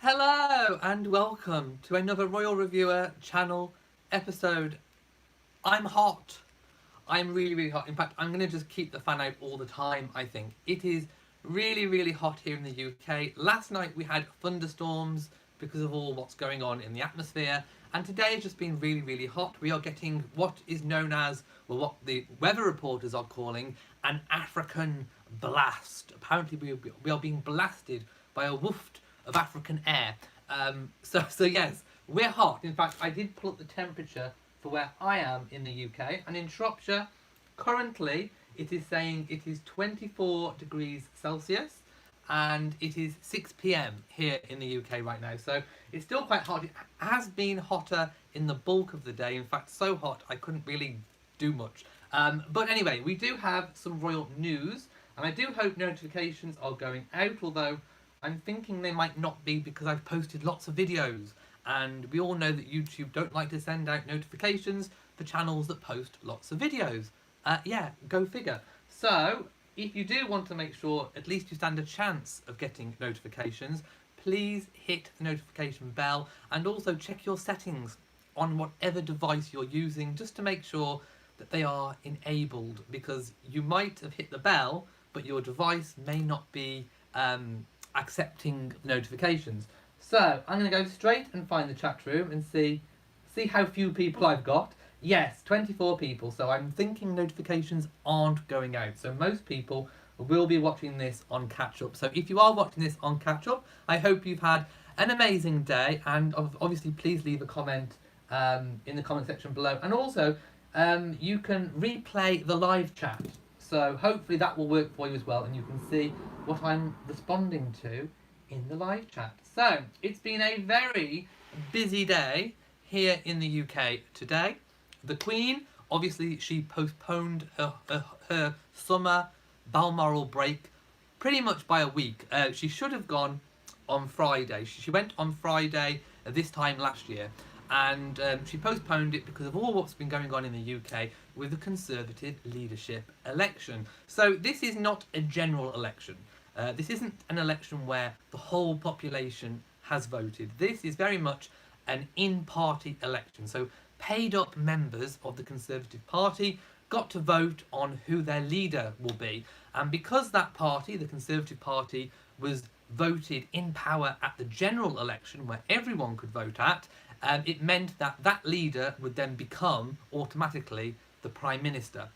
Hello and welcome to another Royal Reviewer channel episode. I'm hot. I'm really hot. In fact, I'm going to just keep the fan out all the time, I think. It is really hot here in the UK. Last night we had thunderstorms because of all what's going on in the atmosphere. And today has just been really hot. We are getting what is known as, well, what the weather reporters are calling an African blast. Apparently we are being blasted by a waft of African air. So yes, we're hot. In fact, I did pull up the temperature for where I am in the UK, and in Shropshire, currently it is saying it is 24 degrees Celsius, and it is 6 p.m. here in the UK right now. So it's still quite hot. It has been hotter in the bulk of the day. In fact, so hot I couldn't really do much. But anyway, we do have some royal news, and I do hope notifications are going out, although I'm thinking they might not be because I've posted lots of videos, and we all know that YouTube don't like to send out notifications for channels that post lots of videos. Yeah, go figure. So if you do want to make sure at least you stand a chance of getting notifications, please hit the notification bell, and also check your settings on whatever device you're using just to make sure that they are enabled, because you might have hit the bell but your device may not be accepting notifications. So I'm going to go straight and find the chat room and see how few people I've got. Yes, 24 people, so I'm thinking notifications aren't going out. So most people will be watching this on catch up. So if you are watching this on catch up, I hope you've had an amazing day, and obviously please leave a comment in the comment section below, and also you can replay the live chat. So hopefully that will work for you as well, and you can see what I'm responding to in the live chat. So it's been a very busy day here in the UK today. The Queen, obviously, she postponed her summer Balmoral break pretty much by a week. She should have gone on Friday. She went on Friday this time last year, and she postponed it because of all what's been going on in the UK with the Conservative leadership election. So this is not a general election. This isn't an election where the whole population has voted. This is very much an in-party election. So paid up members of the Conservative Party got to vote on who their leader will be. And because that party, the Conservative Party, was voted in power at the general election where everyone could vote at, it meant that that leader would then become automatically the Prime Minister.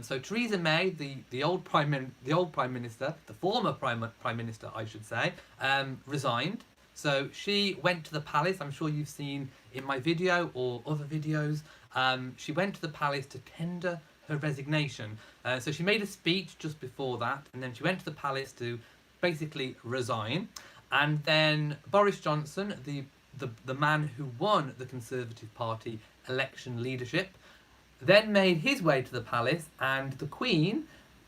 So Theresa May, the old Prime Minister, the former Prime Minister, I should say, resigned. So she went to the palace. I'm sure you've seen in my video or other videos. She went to the palace to tender her resignation. So she made a speech just before that, and then she went to the palace to basically resign. And then Boris Johnson, the man who won the Conservative Party election leadership, then made his way to the palace, and the Queen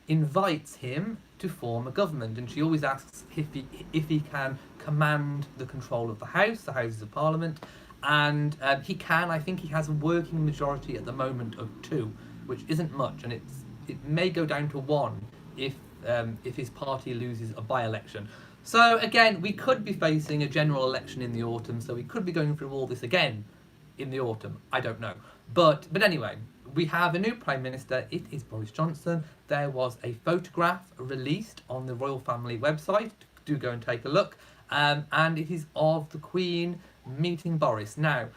invites him to form a government, and she always asks if he can command the control of the Houses of Parliament, and he can. I think he has a working majority at the moment of 2, which isn't much, and it may go down to 1 if his party loses a by-election. So again, we could be facing a general election in the autumn, so we could be going through all this again in the autumn. I don't know. But anyway, we have a new Prime Minister. It is Boris Johnson. There was a photograph released on the Royal Family website. Do go and take a look. And it is of the Queen meeting Boris. Now,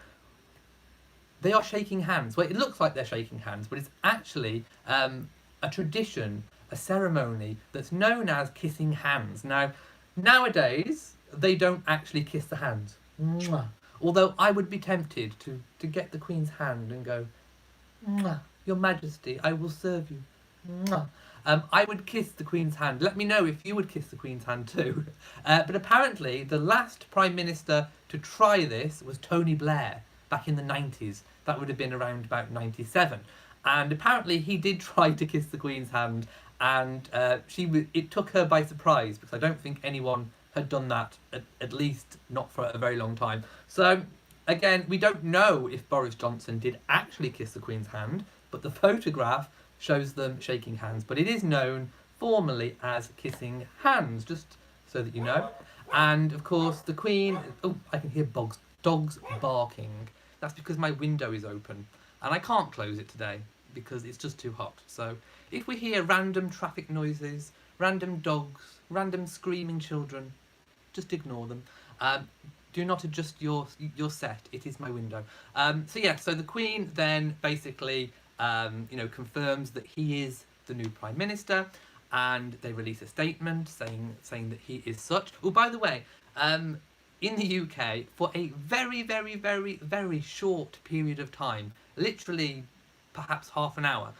they are shaking hands. Well, it looks like they're shaking hands, but it's actually a tradition, a ceremony that's known as kissing hands. Now, nowadays, they don't actually kiss the hand. Mwah. Although I would be tempted to get the Queen's hand and go, Mwah, Your Majesty, I will serve you. Mwah. I would kiss the Queen's hand. Let me know if you would kiss the Queen's hand too. But apparently, the last Prime Minister to try this was Tony Blair back in the 90s. That would have been around about 97. And apparently, he did try to kiss the Queen's hand, and it took her by surprise, because I don't think anyone had done that, at least not for a very long time. So again, we don't know if Boris Johnson did actually kiss the Queen's hand, but the photograph shows them shaking hands. But it is known formally as kissing hands, just so that you know. And of course, the Queen. Oh, I can hear dogs barking. That's because my window is open, and I can't close it today because it's just too hot. So if we hear random traffic noises, random dogs, random screaming children, just ignore them. Do not adjust your set. It is my window. So yeah. So the Queen then basically, confirms that he is the new Prime Minister, and they release a statement saying that he is such. Oh, by the way, in the UK, for a very, very, very, very short period of time, literally perhaps half an hour,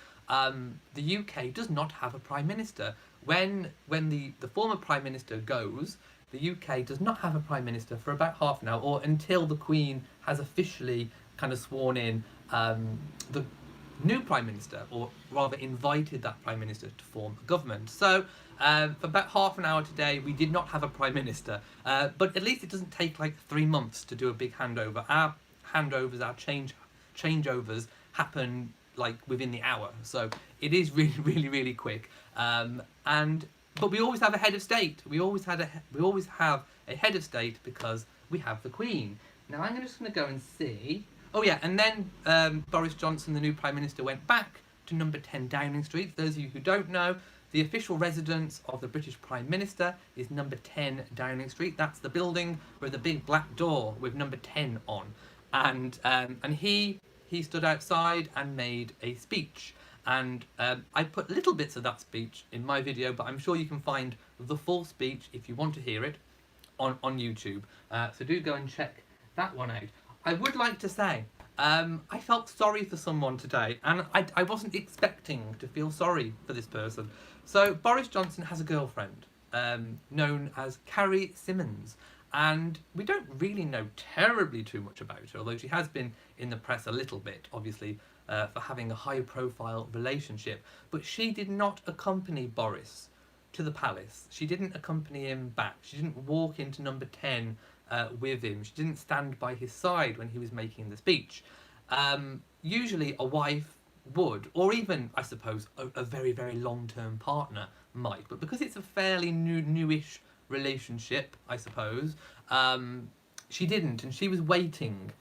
the UK does not have a Prime Minister. When the former Prime Minister goes, the UK does not have a Prime Minister for about half an hour, or until the Queen has officially kind of sworn in the new Prime Minister, or rather invited that Prime Minister to form a government. So for about half an hour today, we did not have a Prime Minister, but at least it doesn't take like 3 months to do a big handover. Our handovers, our changeovers happen like within the hour, so it is really, really, really quick. But we always have a head of state. We always have a head of state because we have the Queen. Now I'm just going to go and see. Oh yeah, and then Boris Johnson, the new Prime Minister, went back to number 10 Downing Street. For those of you who don't know, the official residence of the British Prime Minister is number 10 Downing Street. That's the building with the big black door with number 10 on. And he stood outside and made a speech. And I put little bits of that speech in my video, but I'm sure you can find the full speech if you want to hear it on YouTube. So do go and check that one out. I would like to say, I felt sorry for someone today, and I wasn't expecting to feel sorry for this person. So Boris Johnson has a girlfriend known as Carrie Symonds, and we don't really know terribly too much about her, although she has been in the press a little bit, obviously, for having a high-profile relationship. But she did not accompany Boris to the palace. She didn't accompany him back. She didn't walk into number 10 with him. She didn't stand by his side when he was making the speech. Usually a wife would, or even, I suppose, a very, very long-term partner might. But because it's a fairly newish relationship, I suppose, she didn't, and she was waiting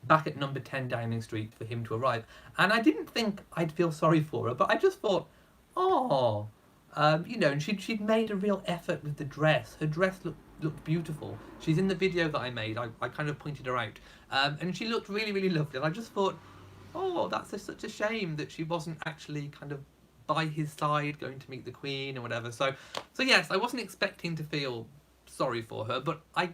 back at number 10 Downing Street for him to arrive. And I didn't think I'd feel sorry for her, but I just thought, oh, and she'd made a real effort with the dress. Her dress looked beautiful. She's in the video that I made. I kind of pointed her out, and she looked really, really lovely. And I just thought, oh, that's such a shame that she wasn't actually kind of by his side going to meet the Queen or whatever. So yes, I wasn't expecting to feel sorry for her, but I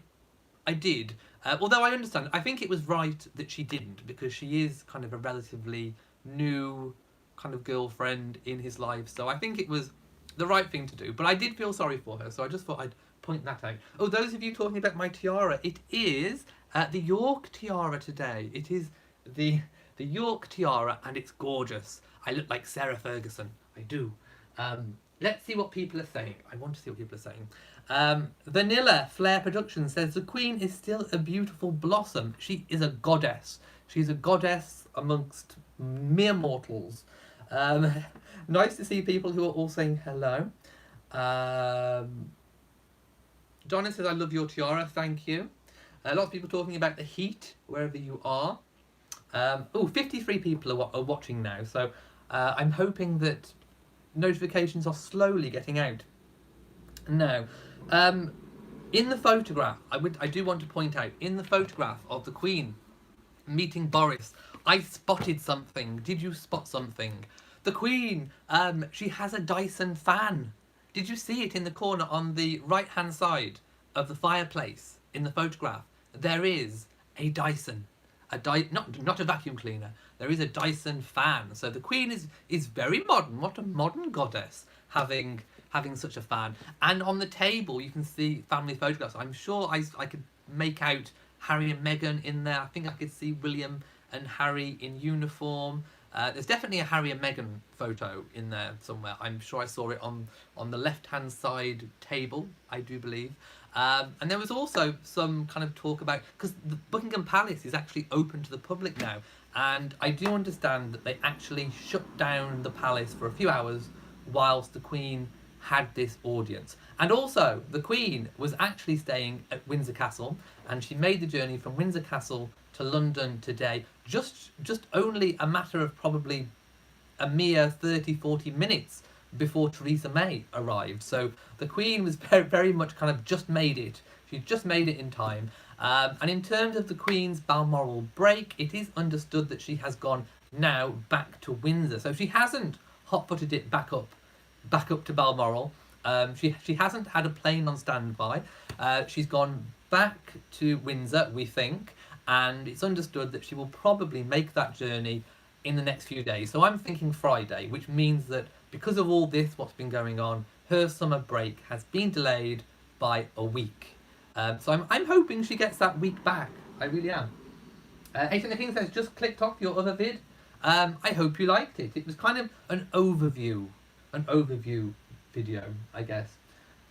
did. Although I understand, I think it was right that she didn't, because she is kind of a relatively new kind of girlfriend in his life. So I think it was the right thing to do. But I did feel sorry for her, so I just thought I'd point that out. Oh, those of you talking about my tiara, it is the York tiara today. It is the York tiara, and it's gorgeous. I look like Sarah Ferguson. I do. Let's see what people are saying. I want to see what people are saying. Vanilla Flair Productions says the Queen is still a beautiful blossom. She is a goddess. She's a goddess amongst mere mortals. Nice to see people who are all saying hello. Donna says, I love your tiara. Thank you. Lots of people talking about the heat wherever you are. 53 people are watching now. So I'm hoping that notifications are slowly getting out. Now, in the photograph, I do want to point out, in the photograph of the Queen meeting Boris, I spotted something. Did you spot something? The Queen, she has a Dyson fan. Did you see it in the corner on the right-hand side of the fireplace in the photograph? There is a Dyson. Not a vacuum cleaner. There is a Dyson fan. So the Queen is very modern. What a modern goddess, having such a fan. And on the table you can see family photographs. I'm sure I could make out Harry and Meghan in there. I think I could see William and Harry in uniform. There's definitely a Harry and Meghan photo in there somewhere. I'm sure I saw it on the left-hand side table, I do believe. And there was also some kind of talk about, because the Buckingham Palace is actually open to the public now, and I do understand that they actually shut down the palace for a few hours whilst the Queen had this audience. And also, the Queen was actually staying at Windsor Castle, and she made the journey from Windsor Castle to London today, just only a matter of probably a mere 30-40 minutes before Theresa May arrived. So the Queen was very, very much kind of just made it. She just made it in time. And in terms of the Queen's Balmoral break, it is understood that she has gone now back to Windsor. So she hasn't hot-footed it back up to Balmoral. She hasn't had a plane on standby. She's gone back to Windsor, we think, and it's understood that she will probably make that journey in the next few days. So I'm thinking Friday, which means that because of all this, what's been going on, her summer break has been delayed by a week. So I'm hoping she gets that week back. I really am. Ace the King says, just clicked off your other vid. I hope you liked it. It was kind of an overview video, I guess.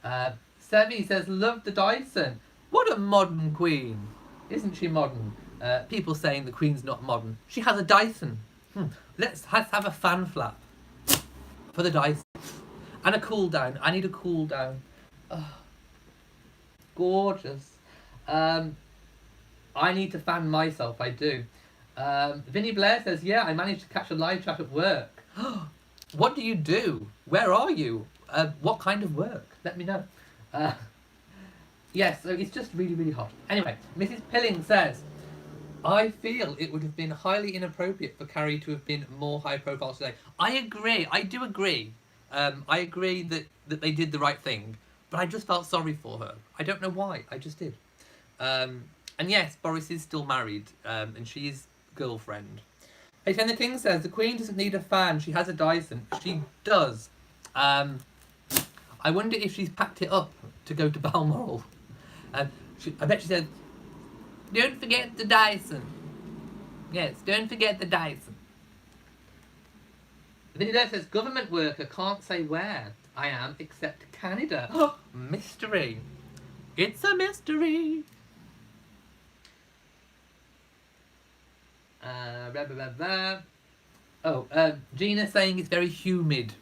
Sevi says, love the Dyson. What a modern queen. Isn't she modern? People saying the Queen's not modern. She has a Dyson. Let's have a fan flap for the Dyson. And a cool down. I need a cool down. Oh, gorgeous. I need to fan myself, I do. Vinny Blair says, yeah, I managed to catch a live chat at work. What do you do? Where are you? What kind of work? Let me know. Yes, so it's just really, really hot. Anyway, Mrs. Pilling says, I feel it would have been highly inappropriate for Carrie to have been more high profile today. I agree. I do agree. I agree that they did the right thing, but I just felt sorry for her. I don't know why. I just did. And yes, Boris is still married, and she is girlfriend. Hey, the King says, the Queen doesn't need a fan. She has a Dyson. She does. I wonder if she's packed it up to go to Balmoral. I bet she said, don't forget the Dyson. Yes, don't forget the Dyson. Vinny Dare says, government worker, can't say where I am except Canada. Oh, mystery. It's a mystery. Gina saying it's very humid.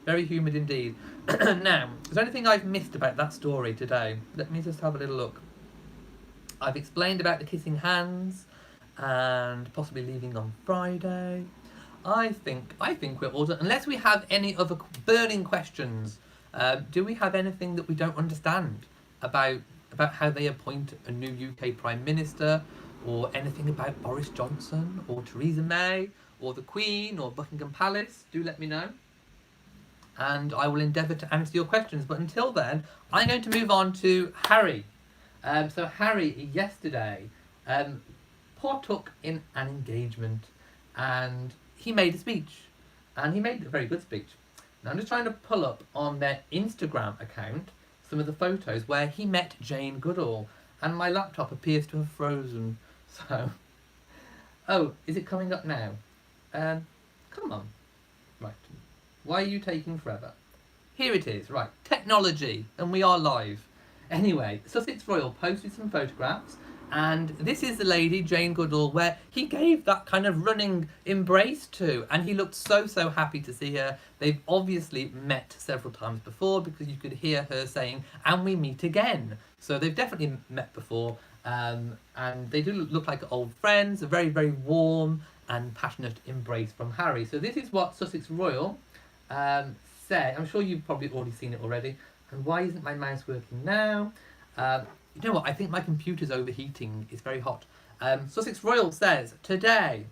Very humid indeed. Now, is there anything I've missed about that story today? Let me just have a little look. I've explained about the kissing hands and possibly leaving on Friday. I think we're all done. Unless we have any other burning questions. Do we have anything that we don't understand about how they appoint a new UK Prime Minister, or anything about Boris Johnson or Theresa May or the Queen or Buckingham Palace? Do let me know. And I will endeavour to answer your questions. But until then, I'm going to move on to Harry. So Harry, yesterday, partook in an engagement, and he made a speech. And he made a very good speech. Now I'm just trying to pull up on their Instagram account some of the photos where he met Jane Goodall. And my laptop appears to have frozen. So, oh, is it coming up now? Come on. Right. Why are you taking forever? Here it is, right. Technology, and we are live. Anyway, Sussex Royal posted some photographs, and this is the lady, Jane Goodall, where he gave that kind of running embrace to, and he looked so happy to see her. They've obviously met several times before, because you could hear her saying, and we meet again. So they've definitely met before, and they do look like old friends, a very, very warm and passionate embrace from Harry. So this is what Sussex Royal said. I'm sure you've probably already seen it already. And why isn't my mouse working now? You know what, I think my computer's overheating. It's very hot. Sussex Royal says, today,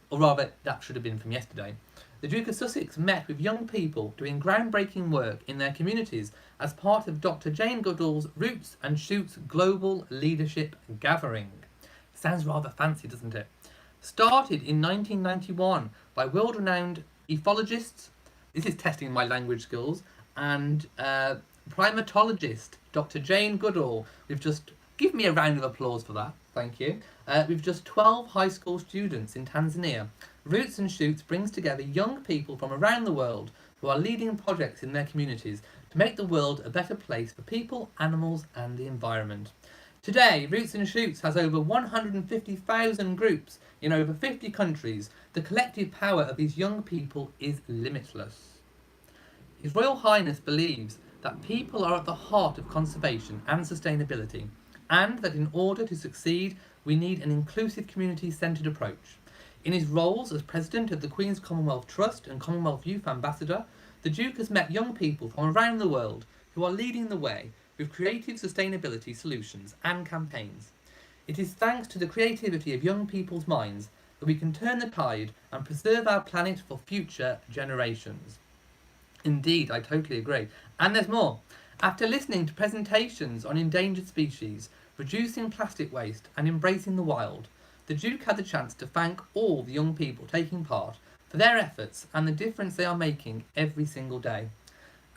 or rather, that should have been from yesterday, the Duke of Sussex met with young people doing groundbreaking work in their communities as part of Dr. Jane Goodall's Roots and Shoots Global Leadership Gathering. Sounds rather fancy, doesn't it? Started in 1991 by world-renowned ethologists, this is testing my language skills, and primatologist Dr. Jane Goodall. We've just, give me a round of applause for that, thank you. With just 12 high school students in Tanzania, Roots and Shoots brings together young people from around the world who are leading projects in their communities to make the world a better place for people, animals and the environment. Today, Roots and Shoots has over 150,000 groups in over 50 countries. The collective power of these young people is limitless. His Royal Highness believes that people are at the heart of conservation and sustainability, and that in order to succeed, we need an inclusive community-centred approach. In his roles as President of the Queen's Commonwealth Trust and Commonwealth Youth Ambassador, the Duke has met young people from around the world who are leading the way with creative sustainability solutions and campaigns. It is thanks to the creativity of young people's minds that we can turn the tide and preserve our planet for future generations. Indeed, I totally agree. And there's more. After listening to presentations on endangered species, reducing plastic waste and embracing the wild, the Duke had the chance to thank all the young people taking part for their efforts and the difference they are making every single day.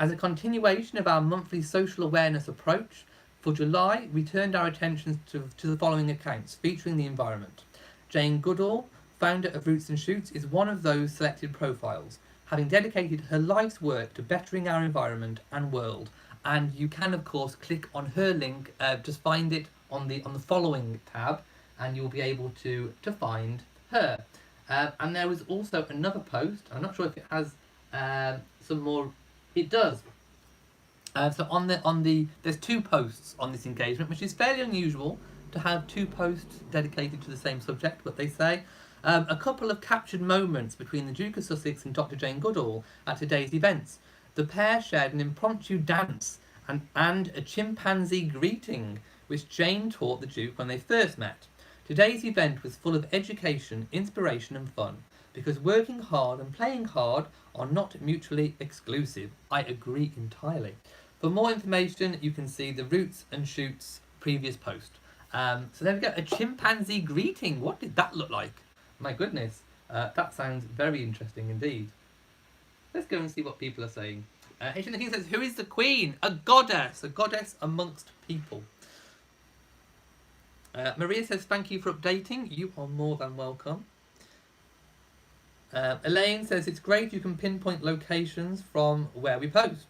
As a continuation of our monthly social awareness approach, for July we turned our attention to the following accounts featuring the environment. Jane Goodall, founder of Roots and Shoots, is one of those selected profiles, having dedicated her life's work to bettering our environment and world. And you can, of course, click on her link, just find it on the following tab, and you'll be able to find her. And there was also another post. I'm not sure if it has some more. It does. So there's 2 posts on this engagement, which is fairly unusual to have 2 posts dedicated to the same subject. But they say a couple of captured moments between the Duke of Sussex and Dr. Jane Goodall at today's events. The pair shared an impromptu dance and a chimpanzee greeting, which Jane taught the Duke when they first met. Today's event was full of education, inspiration and fun, because working hard and playing hard are not mutually exclusive. I agree entirely. For more information, you can see the Roots and Shoots previous post. So there we go, a chimpanzee greeting. What did that look like? My goodness, that sounds very interesting indeed. Let's go and see what people are saying. H. the King says, who is the Queen? A goddess amongst people. Maria says, thank you for updating. You are more than welcome. Elaine says, it's great you can pinpoint locations from where we post.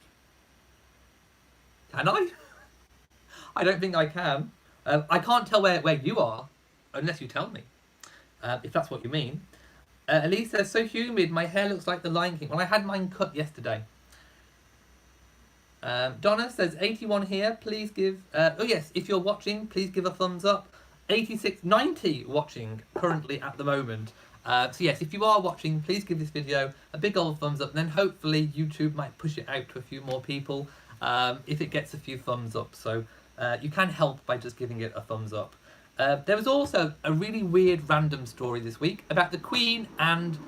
Can I? I don't think I can. I can't tell where you are, unless you tell me, if that's what you mean. Elise says, so humid, my hair looks like the Lion King. Well, I had mine cut yesterday. Donna says, 81 here, please give, oh yes, if you're watching, please give a thumbs up. 90 watching currently at the moment. So yes, if you are watching, please give this video a big old thumbs up, and then hopefully YouTube might push it out to a few more people if it gets a few thumbs up. So you can help by just giving it a thumbs up. There was also a really weird random story this week about the Queen and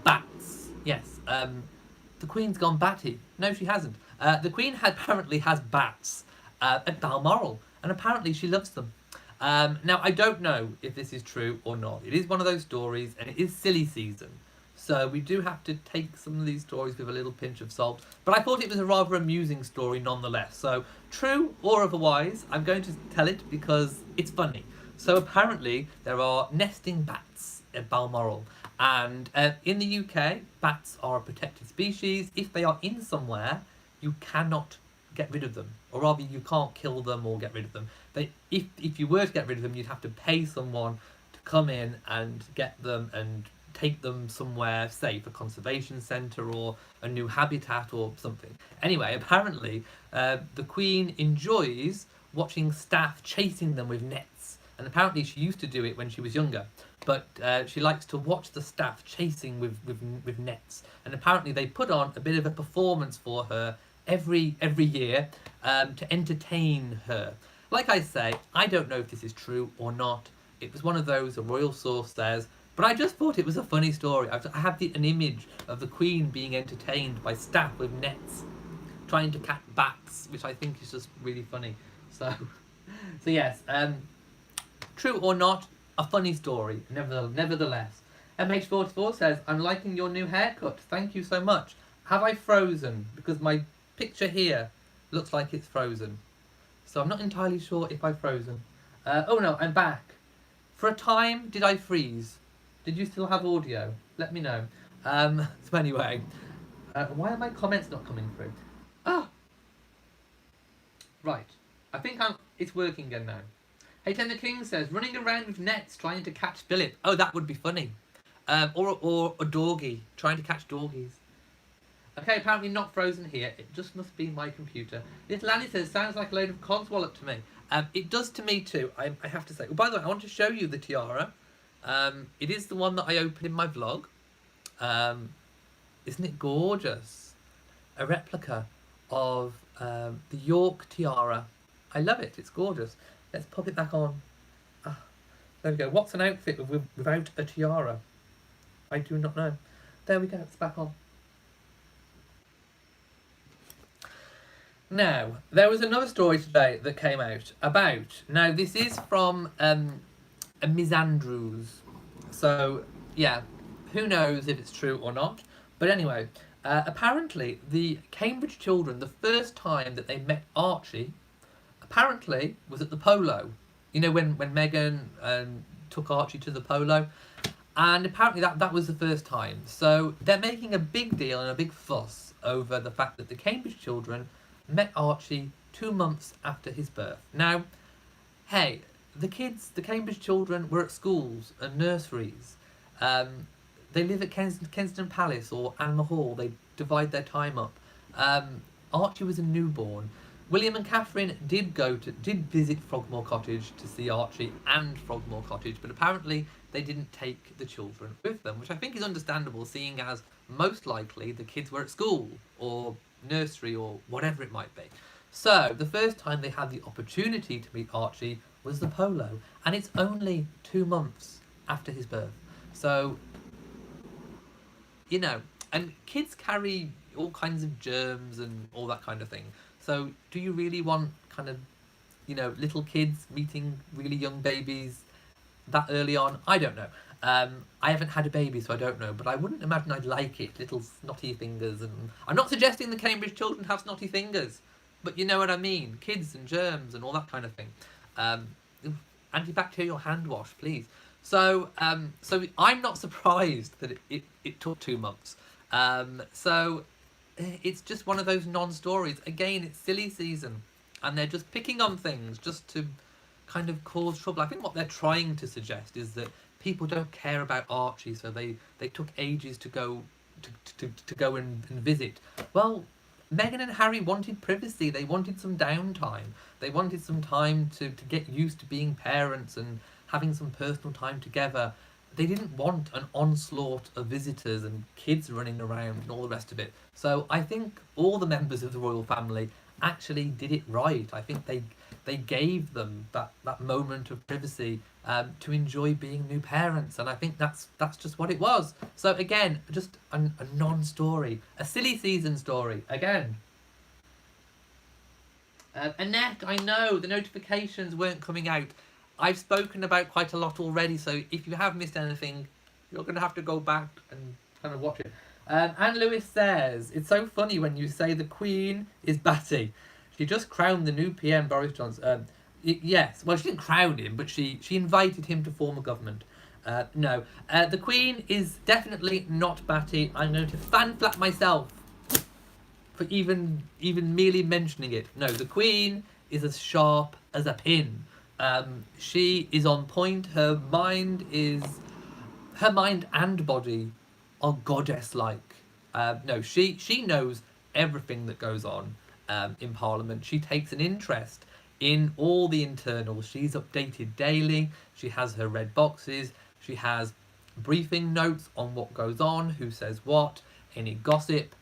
bats. Yes, the Queen's gone batty. No, she hasn't. The Queen apparently has bats at Balmoral, and apparently she loves them. Now, I don't know if this is true or not. It is one of those stories, and it is silly season. So we do have to take some of these stories with a little pinch of salt. But I thought it was a rather amusing story nonetheless. So, true or otherwise, I'm going to tell it because it's funny. So apparently there are nesting bats at Balmoral. And in the UK, bats are a protected species. If they are in somewhere, you cannot get rid of them. Or rather, you can't kill them or get rid of them. If you were to get rid of them, you'd have to pay someone to come in and get them and take them somewhere safe, a conservation centre or a new habitat or something. Anyway, apparently the Queen enjoys watching staff chasing them with nets. And apparently she used to do it when she was younger. But she likes to watch the staff chasing with nets. And apparently they put on a bit of a performance for her every year to entertain her. Like I say, I don't know if this is true or not. It was one of those a royal source says, but I just thought it was a funny story. I have an image of the Queen being entertained by staff with nets, trying to catch bats, which I think is just really funny. So yes, true or not, a funny story, nevertheless. MH44 says, I'm liking your new haircut. Thank you so much. Have I frozen? Because my picture here looks like it's frozen. So I'm not entirely sure if I've frozen. Oh no, I'm back. For a time, did I freeze? Did you still have audio? Let me know. So anyway, why are my comments not coming through? Ah! Right. I think it's working again now. Hey, Ten the King says, running around with nets trying to catch Philip. Oh, that would be funny. Or a doggy, trying to catch doggies. Okay, apparently not frozen here. It just must be my computer. Little Annie says, sounds like a load of codswallop to me. It does to me too, I have to say. Oh, by the way, I want to show you the tiara. It is the one that I opened in my vlog. Isn't it gorgeous? A replica of the York tiara. I love it. It's gorgeous. Let's pop it back on. Ah, there we go. What's an outfit without a tiara? I do not know. There we go. It's back on. Now, there was another story today that came out about... Now, this is from a Ms. Andrews. So, yeah, who knows if it's true or not. But anyway, apparently the Cambridge children, the first time that they met Archie, apparently was at the polo. You know, when Meghan took Archie to the polo? And apparently that was the first time. So they're making a big deal and a big fuss over the fact that the Cambridge children met Archie 2 months after his birth. Now, hey, the Cambridge children were at schools and nurseries. They live at Kensington Palace or Animal Hall. They divide their time up. Archie was a newborn. William and Catherine did visit Frogmore Cottage to see Archie and Frogmore Cottage, but apparently they didn't take the children with them, which I think is understandable, seeing as most likely the kids were at school or nursery or whatever it might be. So the first time they had the opportunity to meet Archie was the polo, and it's only 2 months after his birth. So, you know, and kids carry all kinds of germs and all that kind of thing. So do you really want kind of, you know, little kids meeting really young babies that early on? I don't know. I haven't had a baby, so I don't know, but I wouldn't imagine I'd like it. Little snotty fingers, and I'm not suggesting the Cambridge children have snotty fingers, but you know what I mean. Kids and germs and all that kind of thing. Antibacterial hand wash, please. So I'm not surprised that it took 2 months. So it's just one of those non-stories. Again, it's silly season, and they're just picking on things just to kind of cause trouble. I think what they're trying to suggest is that people don't care about Archie, so they took ages to go to go and visit. Well, Meghan and Harry wanted privacy. They wanted some downtime. They wanted some time to get used to being parents and having some personal time together. They didn't want an onslaught of visitors and kids running around and all the rest of it. So I think all the members of the royal family actually did it right. I think they gave them that moment of privacy to enjoy being new parents, and I think that's just what it was. So again, just a non-story, a silly season story again. Annette, I know the notifications weren't coming out. I've spoken about quite a lot already, so if you have missed anything, you're going to have to go back and kind of watch it. Anne Lewis says, it's so funny when you say the Queen is batty. She just crowned the new PM, Boris Johnson. Yes, well, she didn't crown him, but she invited him to form a government. No, the Queen is definitely not batty. I'm going to fan flap myself for even merely mentioning it. No, the Queen is as sharp as a pin. She is on point. Her mind and body are goddess-like. No, she knows everything that goes on in Parliament. She takes an interest in all the internals. She's updated daily. She has her red boxes. She has briefing notes on what goes on, who says what, any gossip.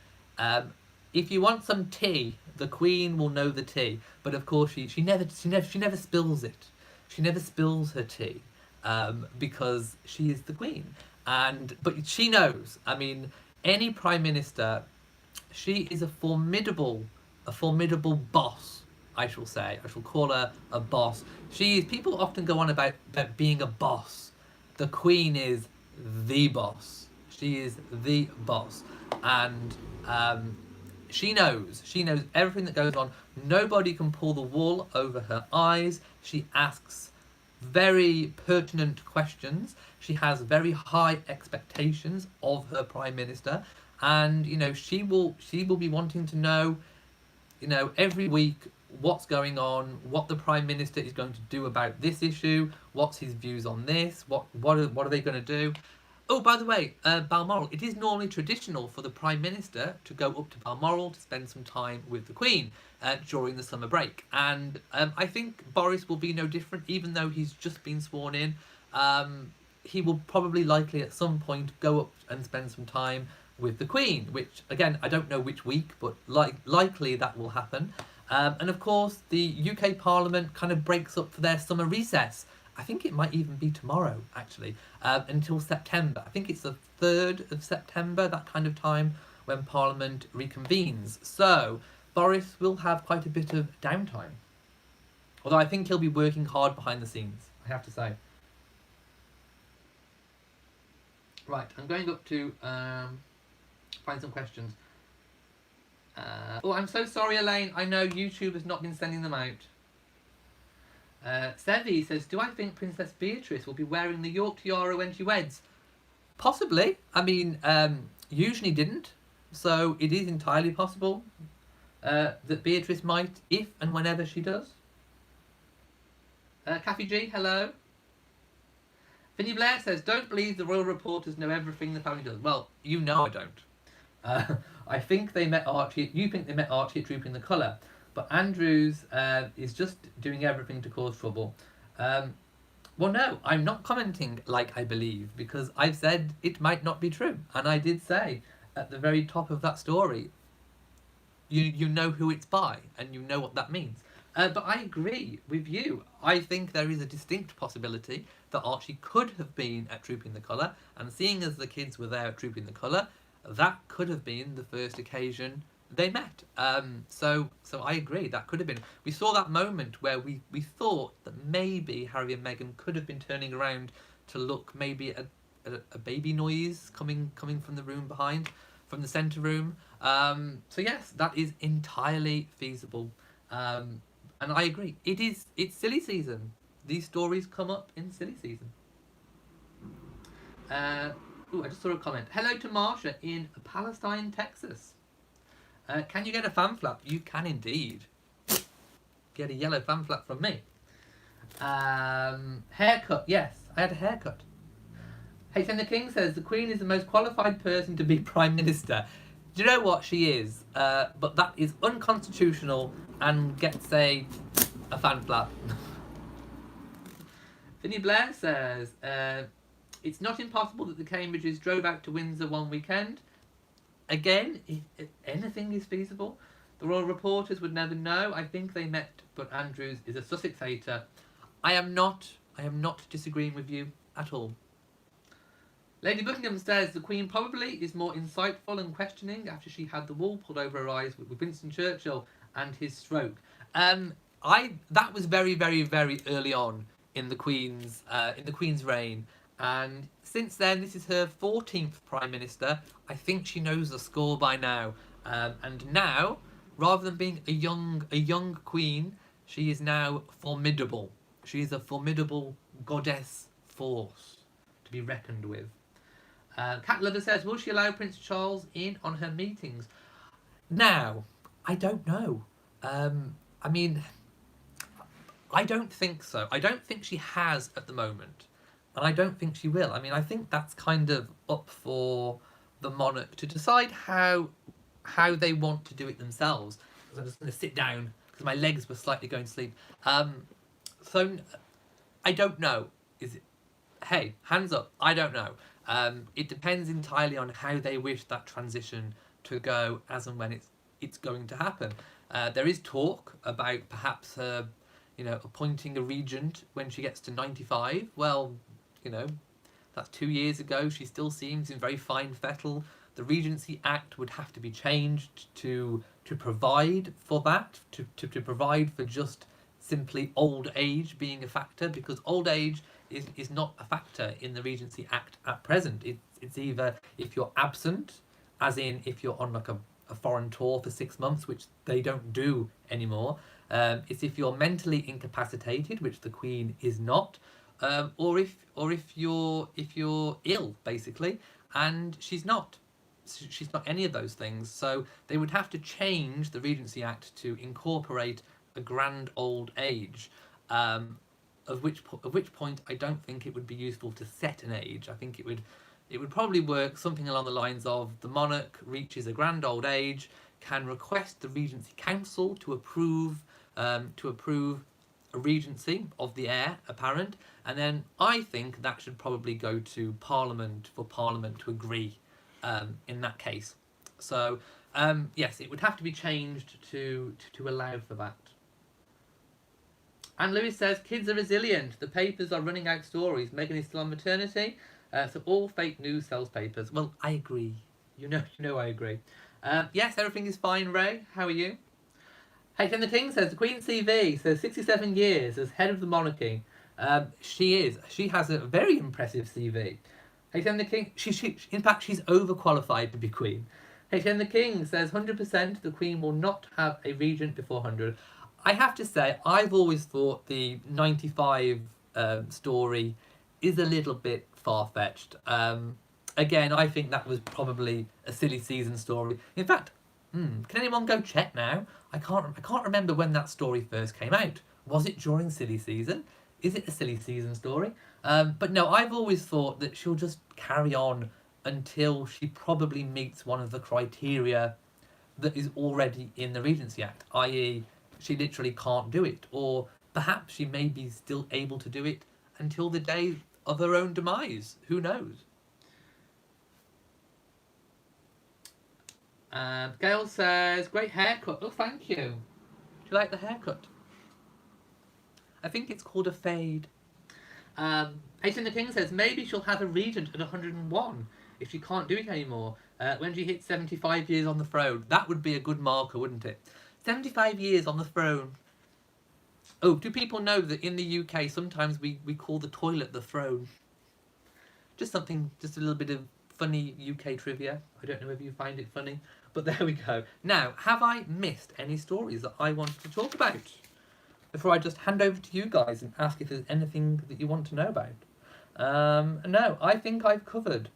If you want some tea, the Queen will know the tea. But of course, she never spills it. She never spills her tea because she is the Queen. But she knows. I mean, any Prime Minister, she is a formidable boss. I shall say. I shall call her a boss. People often go on about being a boss. The Queen is the boss. She is the boss, and she knows everything that goes on. Nobody can pull the wool over her eyes. She asks very pertinent questions. She has very high expectations of her Prime Minister, and she will be wanting to know, every week what's going on, what the Prime Minister is going to do about this issue, what's his views on this, what are they going to do. Oh, by the way, Balmoral, it is normally traditional for the Prime Minister to go up to Balmoral to spend some time with the Queen during the summer break. And I think Boris will be no different, even though he's just been sworn in. He will probably likely at some point go up and spend some time with the Queen, which, again, I don't know which week, but likely that will happen. And of course, the UK Parliament kind of breaks up for their summer recess. I think it might even be tomorrow, actually, until September. I think it's the 3rd of September, that kind of time, when Parliament reconvenes. So Boris will have quite a bit of downtime. Although I think he'll be working hard behind the scenes, I have to say. Right, I'm going up to find some questions. Oh, I'm so sorry, Elaine. I know YouTube has not been sending them out. Sevi says, do I think Princess Beatrice will be wearing the York tiara when she weds? Possibly. I mean, usually didn't. So it is entirely possible that Beatrice might, if and whenever she does. Kathy G, hello. Finny Blair says, don't believe the royal reporters know everything the family does. Well, you know I don't. I think they met Archie. You think they met Archie at Trooping the Colour. But Andrews is just doing everything to cause trouble. Well, no, I'm not commenting like I believe, because I've said it might not be true. And I did say at the very top of that story, you know who it's by, and you know what that means. But I agree with you. I think there is a distinct possibility that Archie could have been at Trooping the Colour, and seeing as the kids were there at Trooping the Colour, that could have been the first occasion they met. So I agree, that could have been. We saw that moment where we thought that maybe Harry and Meghan could have been turning around to look maybe at a baby noise coming from the room behind, from the centre room. So yes, that is entirely feasible. And I agree. It's silly season. These stories come up in silly season. Ooh, I just saw a comment. Hello to Marsha in Palestine, Texas. Can you get a fan flap? You can indeed. Get a yellow fan flap from me. Haircut. Yes, I had a haircut. HN the King says the Queen is the most qualified person to be Prime Minister. Do you know what she is? But that is unconstitutional and gets a fan flap. Vinny Blair says it's not impossible that the Cambridges drove out to Windsor one weekend. Again, if anything is feasible. The royal reporters would never know. I think they met, but Andrews is a Sussex hater. I am not disagreeing with you at all. Lady Buckingham says the Queen probably is more insightful and questioning after she had the wool pulled over her eyes with Winston Churchill and his stroke. That was very, very, very early on in the Queen's reign, and since then this is her 14th Prime Minister. I think she knows the score by now, and now, rather than being a young Queen, she is now formidable. She is a formidable goddess force to be reckoned with. Cat Lover says, will she allow Prince Charles in on her meetings? Now, I don't know. I mean, I don't think so. I don't think she has at the moment. And I don't think she will. I mean, I think that's kind of up for the monarch to decide how they want to do it themselves. Because I'm just going to sit down because my legs were slightly going to sleep. So I don't know. Hey, hands up, I don't know. It depends entirely on how they wish that transition to go as and when it's going to happen. There is talk about perhaps her, appointing a regent when she gets to 95. Well, that's 2 years ago. She still seems in very fine fettle. The Regency Act would have to be changed to provide for that, to provide for just simply old age being a factor, because old age is not a factor in the Regency Act at present. It's either if you're absent, as in if you're on like a foreign tour for 6 months, which they don't do anymore. It's if you're mentally incapacitated, which the Queen is not, or if you're ill, basically, and she's not. She's not any of those things. So they would have to change the Regency Act to incorporate a grand old age. Of which point I don't think it would be useful to set an age. I think it would It would probably work something along the lines of the monarch reaches a grand old age, can request the Regency Council to approve a regency of the heir apparent, and then I think that should probably go to Parliament for Parliament to agree in that case. So yes, it would have to be changed to allow for that. And Lewis says, kids are resilient. The papers are running out stories. Meghan is still on maternity. So all fake news sells papers. Well, I agree. You know I agree. Yes, everything is fine, Ray. How are you? H.M. the King says, the Queen CV says 67 years as head of the monarchy. She has a very impressive CV. H.M. the King, in fact, she's overqualified to be Queen. H.M. the King says 100% the Queen will not have a regent before 100. I have to say, I've always thought the 95 story is a little bit far-fetched. Again, I think that was probably a silly season story. In fact, can anyone go check now? I can't remember when that story first came out. Was it during silly season? Is it a silly season story? But no, I've always thought that she'll just carry on until she probably meets one of the criteria that is already in the Regency Act, i.e. she literally can't do it, or perhaps she may be still able to do it until the day of her own demise. Who knows? Gail says, great haircut. Oh, thank you. Do you like the haircut? I think it's called a fade. Hayden the King says, maybe she'll have a regent at 101 if she can't do it anymore. When she hits 75 years on the throne. That would be a good marker, wouldn't it? 75 years on the throne. Oh, do people know that in the UK sometimes we call the toilet the throne? Just a little bit of funny UK trivia. I don't know if you find it funny, but there we go. Now, have I missed any stories that I wanted to talk about? Before I just hand over to you guys and ask if there's anything that you want to know about. No, I think I've covered.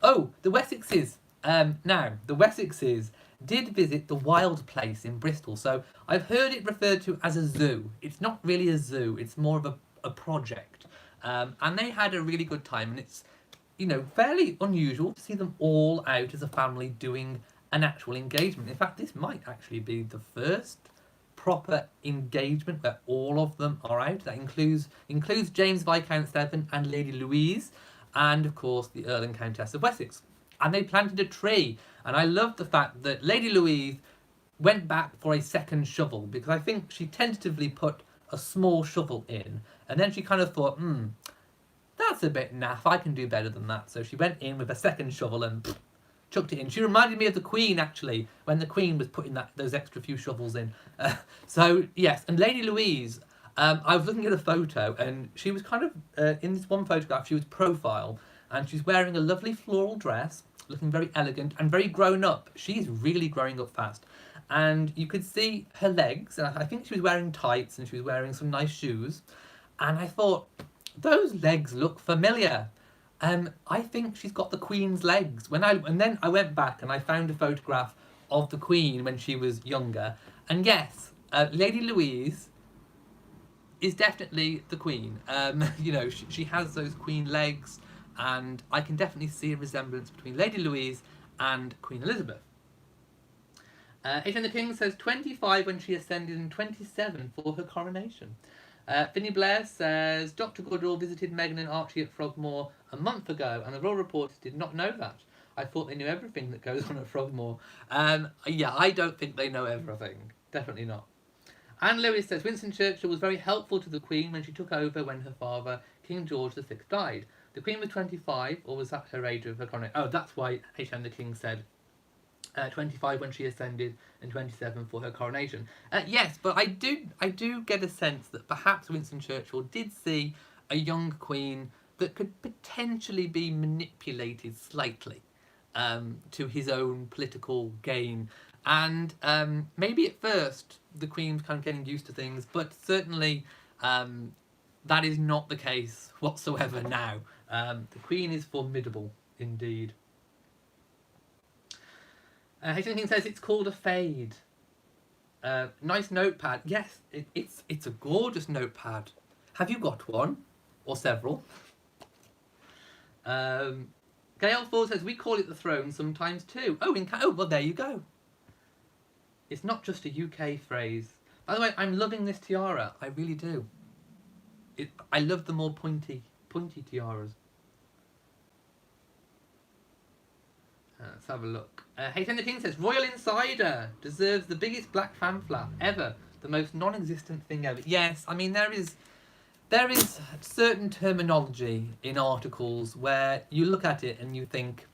Oh, the Wessexes. Now, the Wessexes did visit the Wild Place in Bristol. So I've heard it referred to as a zoo. It's not really a zoo. It's more of a project. And they had a really good time. And it's, fairly unusual to see them all out as a family doing an actual engagement. In fact, this might actually be the first proper engagement where all of them are out. That includes James Viscount Severn and Lady Louise, and of course the Earl and Countess of Wessex. And they planted a tree, and I love the fact that Lady Louise went back for a second shovel, because I think she tentatively put a small shovel in, and then she kind of thought, that's a bit naff, I can do better than that. So she went in with a second shovel and chucked it in. She reminded me of the Queen, actually, when the Queen was putting those extra few shovels in. So, yes, and Lady Louise, I was looking at a photo, and she was kind of, in this one photograph, she was profile, and she's wearing a lovely floral dress, looking very elegant and very grown up. She's really growing up fast. And you could see her legs, and I think she was wearing tights, and she was wearing some nice shoes. And I thought, those legs look familiar. I think she's got the Queen's legs. And then I went back and I found a photograph of the Queen when she was younger. And yes, Lady Louise is definitely the Queen. She has those Queen legs, and I can definitely see a resemblance between Lady Louise and Queen Elizabeth. H.M. the King says 25 when she ascended and 27 for her coronation. Finny Blair says, Dr. Goodall visited Meghan and Archie at Frogmore a month ago, and the royal reporters did not know that. I thought they knew everything that goes on at Frogmore. Yeah, I don't think they know everything. Definitely not. Anne Lewis says, Winston Churchill was very helpful to the Queen when she took over when her father, King George VI, died. The Queen was 25, or was that her age of her coronation? Oh, that's why H.M. the King said 25 when she ascended and 27 for her coronation. Yes, but I do get a sense that perhaps Winston Churchill did see a young queen that could potentially be manipulated slightly to his own political gain. And maybe at first the Queen was kind of getting used to things, but certainly that is not the case whatsoever now. The Queen is formidable indeed. King says it's called a fade. Nice notepad. Yes, it's a gorgeous notepad. Have you got one? Or several? Gail 4 says, we call it the throne sometimes too. Oh, oh, well, there you go. It's not just a UK phrase. By the way, I'm loving this tiara. I really do. I love the more pointy tiaras. Let's have a look. Hayden the King says, Royal Insider deserves the biggest black fan flap ever. The most non-existent thing ever. Yes, I mean, there is certain terminology in articles where you look at it and you think,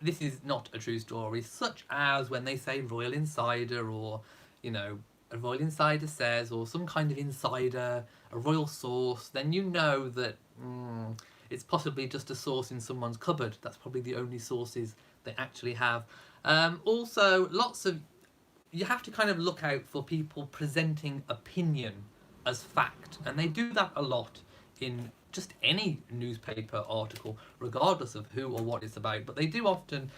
this is not a true story, such as when they say Royal Insider, or, you know, a Royal Insider says, or some kind of insider, a royal source, then you know that it's possibly just a source in someone's cupboard. That's probably the only sources they actually have. Also, you have to kind of look out for people presenting opinion as fact, and they do that a lot in just any newspaper article, regardless of who or what it's about, but they do often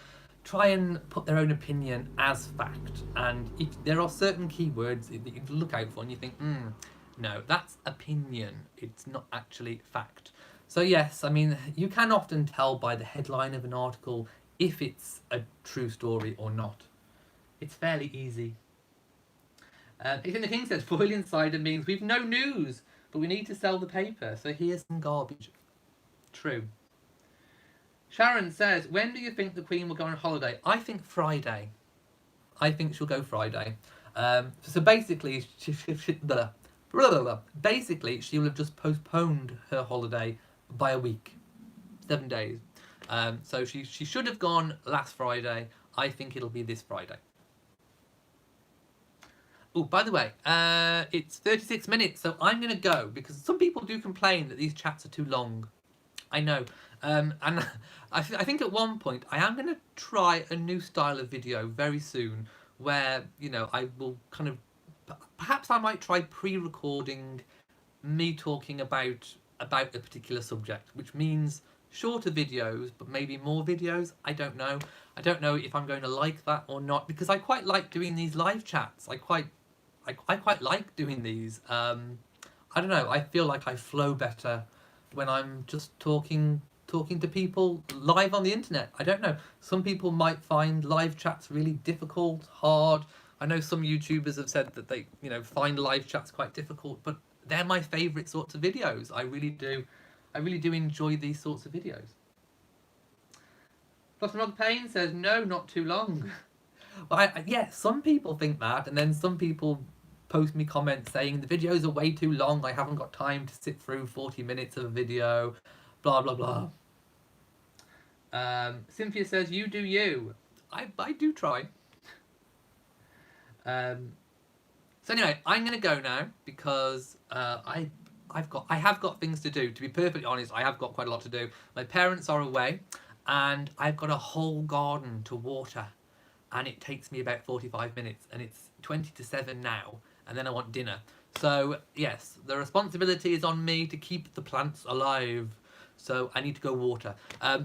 try and put their own opinion as fact, and if there are certain keywords that you look out for and you think, no, that's opinion, it's not actually fact. So yes, I mean, you can often tell by the headline of an article if it's a true story or not. It's fairly easy. Ethan the King says, Royal Insider means we've no news, but we need to sell the paper, so here's some garbage. True. Sharon says, when do you think the Queen will go on holiday? I think Friday. I think she'll go Friday. So basically, basically, she will have just postponed her holiday by a week. 7 days. So she should have gone last Friday. I think it'll be this Friday. Oh, by the way, it's 36 minutes, so I'm going to go, because some people do complain that these chats are too long. I know. And I think at one point I am going to try a new style of video very soon, where, you know, I will kind of, perhaps I might try pre-recording me talking about a particular subject, which means shorter videos, but maybe more videos. I don't know. I don't know if I'm going to like that or not, because I quite like doing these live chats. I quite like doing these. I don't know. I feel like I flow better when I'm just talking to people live on the internet. I don't know. Some people might find live chats really difficult, hard. I know some YouTubers have said that they, you know, find live chats quite difficult, but they're my favourite sorts of videos. I really do enjoy these sorts of videos. Plus Rod Payne says, no, not too long. Well, yeah, some people think that, and then some people post me comments saying the videos are way too long, I haven't got time to sit through 40 minutes of a video, blah blah blah. Cynthia says, you do you. I do try. So anyway, I'm gonna go now, because I have got things to do. To be perfectly honest, I have got quite a lot to do. My parents are away, and I've got a whole garden to water, and it takes me about 45 minutes, and it's 20 to 7 now, and then I want dinner. So yes, the responsibility is on me to keep the plants alive. So I need to go water.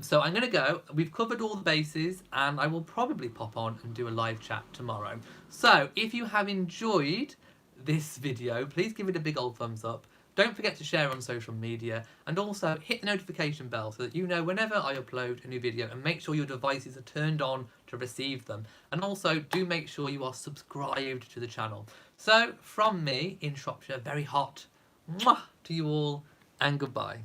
So I'm going to go. We've covered all the bases, and I will probably pop on and do a live chat tomorrow. So if you have enjoyed this video, please give it a big old thumbs up. Don't forget to share on social media, and also hit the notification bell so that you know whenever I upload a new video, and make sure your devices are turned on to receive them. And also do make sure you are subscribed to the channel. So from me in Shropshire, very hot, mwah, to you all, and goodbye.